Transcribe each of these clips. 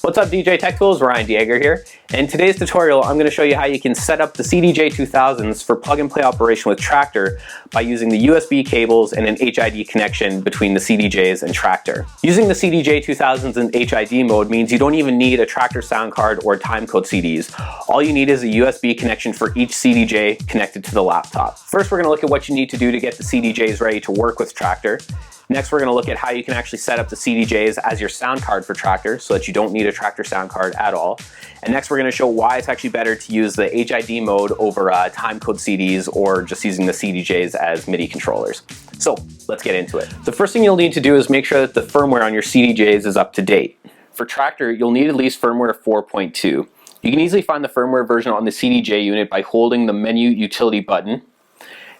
What's up, DJ TechTools? Ryan Dieger here. In today's tutorial, I'm going to show you how you can set up the CDJ 2000s for plug-and-play operation with Traktor by using the USB cables and an HID connection between the CDJs and Traktor. Using the CDJ 2000s in HID mode means you don't even need a Traktor sound card or timecode CDs. All you need is a USB connection for each CDJ connected to the laptop. First, we're going to look at what you need to do to get the CDJs ready to work with Traktor. Next, we're going to look at how you can actually set up the CDJs as your sound card for Traktor so that you don't need a Traktor sound card at all. And next, we're going to show why it's actually better to use the HID mode over timecode CDs or just using the CDJs as MIDI controllers. So let's get into it. The first thing you'll need to do is make sure that the firmware on your CDJs is up to date. For Traktor, you'll need at least firmware 4.2. You can easily find the firmware version on the CDJ unit by holding the menu utility button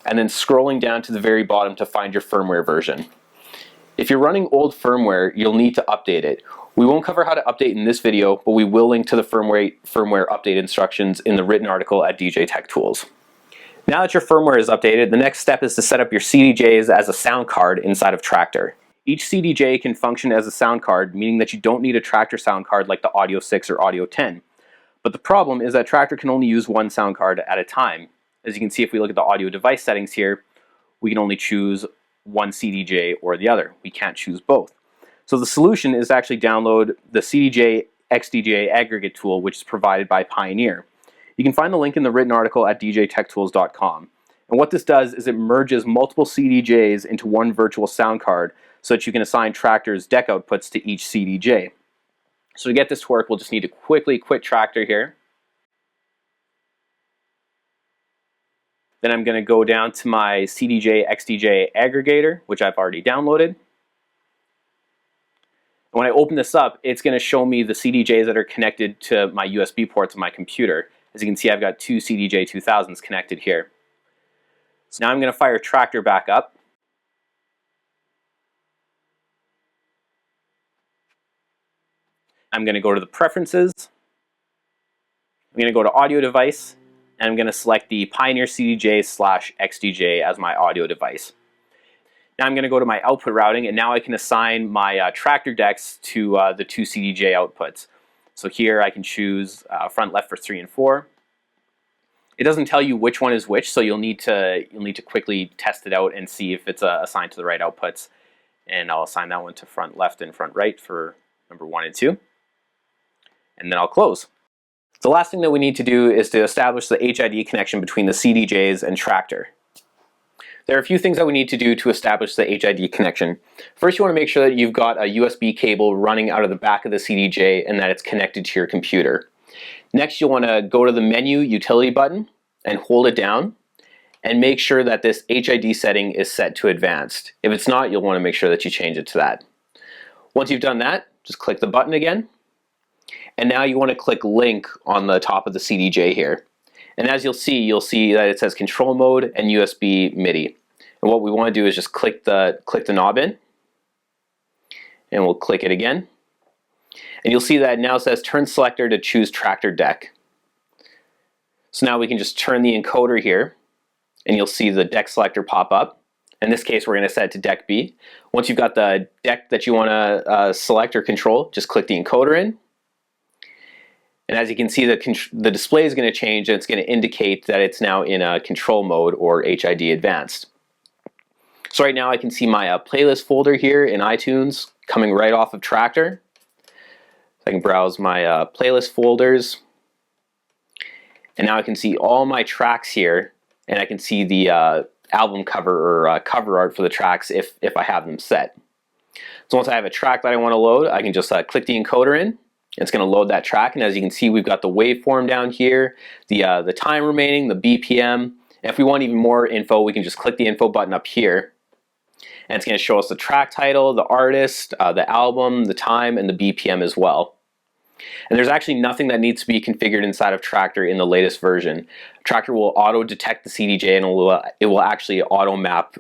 and then scrolling down to the very bottom to find your firmware version. If you're running old firmware, you'll need to update it. We won't cover how to update in this video, but we will link to the firmware update instructions in the written article at DJ TechTools. Now that your firmware is updated, the next step is to set up your CDJs as a sound card inside of Traktor. Each CDJ can function as a sound card, meaning that you don't need a Traktor sound card like the Audio 6 or Audio 10. But the problem is that Traktor can only use one sound card at a time. As you can see, if we look at the audio device settings here, we can only choose one CDJ or the other. We can't choose both. So the solution is to actually download the CDJ XDJ aggregate tool, which is provided by Pioneer. You can find the link in the written article at djtechtools.com. And what this does is it merges multiple CDJs into one virtual sound card so that you can assign Traktor's deck outputs to each CDJ. So to get this to work, we'll just need to quickly quit Traktor here. Then I'm going to go down to my CDJ XDJ aggregator, which I've already downloaded. And when I open this up, it's going to show me the CDJs that are connected to my USB ports on my computer. As you can see, I've got two CDJ 2000s connected here. So now I'm going to fire Traktor back up. I'm going to go to the preferences. I'm going to go to audio device. And I'm going to select the Pioneer CDJ/XDJ as my audio device. Now I'm going to go to my output routing, and now I can assign my Traktor decks to the two CDJ outputs. So here I can choose front left for 3 and 4. It doesn't tell you which one is which, so you'll need to quickly test it out and see if it's assigned to the right outputs. And I'll assign that one to front left and front right for number 1 and 2. And then I'll close. The last thing that we need to do is to establish the HID connection between the CDJs and Traktor. There are a few things that we need to do to establish the HID connection. First, you want to make sure that you've got a USB cable running out of the back of the CDJ and that it's connected to your computer. Next, you'll want to go to the menu utility button and hold it down and make sure that this HID setting is set to advanced. If it's not, you'll want to make sure that you change it to that. Once you've done that, just click the button again. And now you want to click link on the top of the CDJ here. And as you'll see that it says control mode and USB MIDI. And what we want to do is just click the knob in. And we'll click it again. And you'll see that it now says turn selector to choose Traktor deck. So now we can just turn the encoder here. And you'll see the deck selector pop up. In this case, we're going to set it to deck B. Once you've got the deck that you want to select or control, just click the encoder in. And as you can see, the display is going to change, and it's going to indicate that it's now in a control mode or HID advanced. So right now I can see my playlist folder here in iTunes coming right off of Traktor. I can browse my playlist folders. And now I can see all my tracks here, and I can see the album cover or cover art for the tracks if I have them set. So once I have a track that I want to load, I can just click the encoder in. It's going to load that track, and as you can see, we've got the waveform down here, the time remaining, the BPM. And if we want even more info, we can just click the info button up here, and it's going to show us the track title, the artist, the album, the time, and the BPM as well. And there's actually nothing that needs to be configured inside of Traktor in the latest version. Traktor will auto detect the CDJ, and it will actually auto map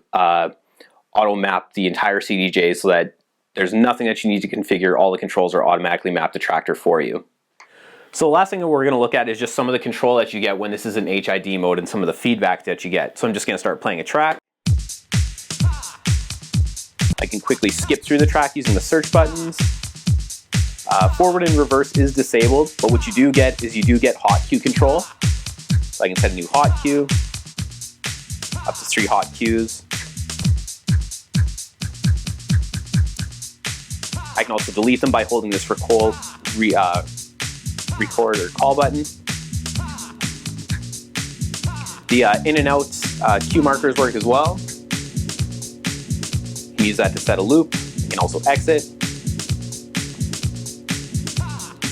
the entire CDJ so that there's nothing that you need to configure. All the controls are automatically mapped to Traktor for you. So the last thing that we're going to look at is just some of the control that you get when this is in HID mode and some of the feedback that you get. So I'm just going to start playing a track. I can quickly skip through the track using the search buttons. Forward and reverse is disabled, but what you do get is you do get hot cue control. So I can set a new hot cue, up to 3 hot cues. I can also delete them by holding this record or call button. The in and out cue markers work as well. You can use that to set a loop. You can also exit.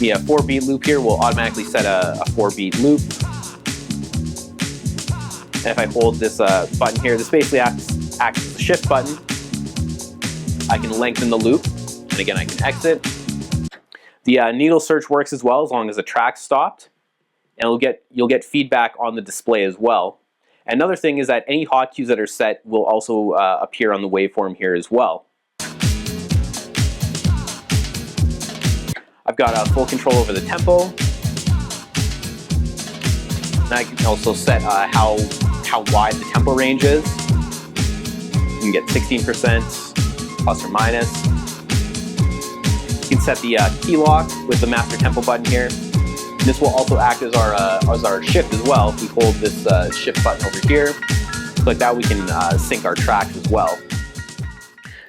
The 4-beat loop here will automatically set a 4-beat loop. And if I hold this button here, this basically acts as a shift button. I can lengthen the loop, and again I can exit. The needle search works as well as long as the track's stopped, and you'll get feedback on the display as well. Another thing is that any hot cues that are set will also appear on the waveform here as well. I've got full control over the tempo. And I can also set how wide the tempo range is. You can get 16% plus or minus. You can set the key lock with the master tempo button here. And this will also act as our shift as well. If we hold this shift button over here, like that, we can sync our tracks as well.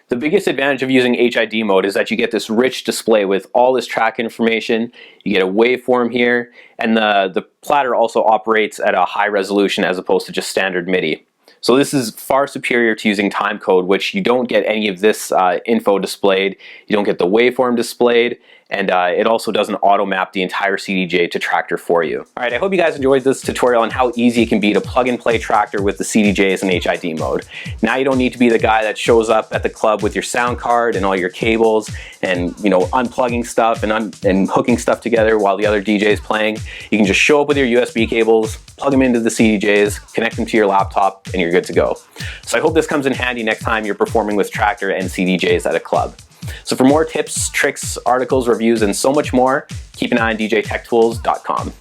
The biggest advantage of using HID mode is that you get this rich display with all this track information. You get a waveform here, and the platter also operates at a high resolution as opposed to just standard MIDI. So this is far superior to using timecode, which you don't get any of this info displayed. You don't get the waveform displayed, and it also doesn't auto map the entire CDJ to Traktor for you. All right, I hope you guys enjoyed this tutorial on how easy it can be to plug and play Traktor with the CDJs and HID mode. Now you don't need to be the guy that shows up at the club with your sound card and all your cables and, you know, unplugging stuff and hooking stuff together while the other DJ is playing. You can just show up with your USB cables, plug them into the CDJs, connect them to your laptop, and you're good to go. So I hope this comes in handy next time you're performing with Traktor and CDJs at a club. So for more tips, tricks, articles, reviews, and so much more, keep an eye on DJTechTools.com.